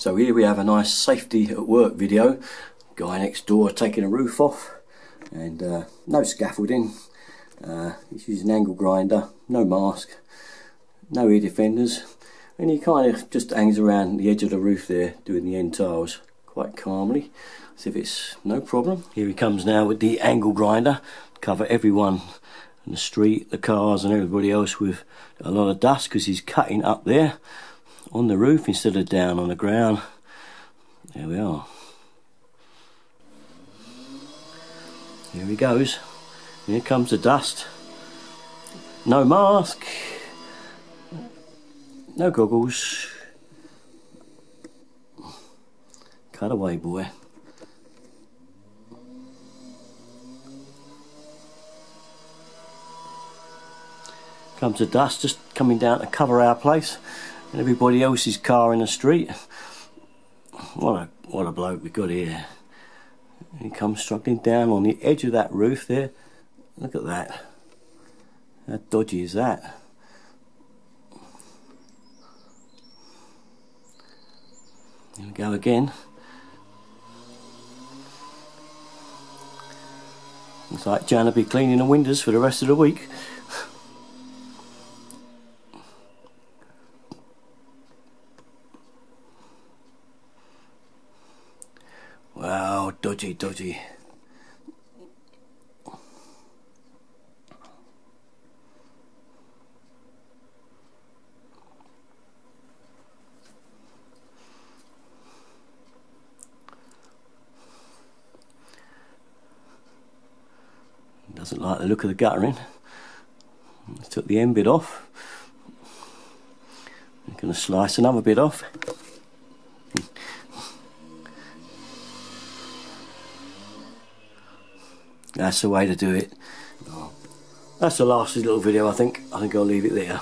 So here we have a nice safety at work video. Guy next door taking a roof off, and no scaffolding. He's using an angle grinder, no mask, no ear defenders, and he kind of just hangs around the edge of the roof there doing the end tiles quite calmly, as if it's no problem. Here he comes now with the angle grinder, cover everyone in the street, the cars and everybody else with a lot of dust, because he's cutting up there on the roof instead of down on the ground. There we are. Here he goes. Here comes the dust. No mask, no goggles. Cut away, boy. Comes the dust just coming down to cover our place and everybody else's car in the street. What a bloke we got here. He comes struggling down on the edge of that roof there. Look at that. How dodgy is that? Here we go again. Looks like Jan will be cleaning the windows for the rest of the week. Wow, dodgy, dodgy. Doesn't like the look of the guttering. Let's took the end bit off. I'm going to slice another bit off. That's the way to do it. That's the last little video, I think. I think I'll leave it there.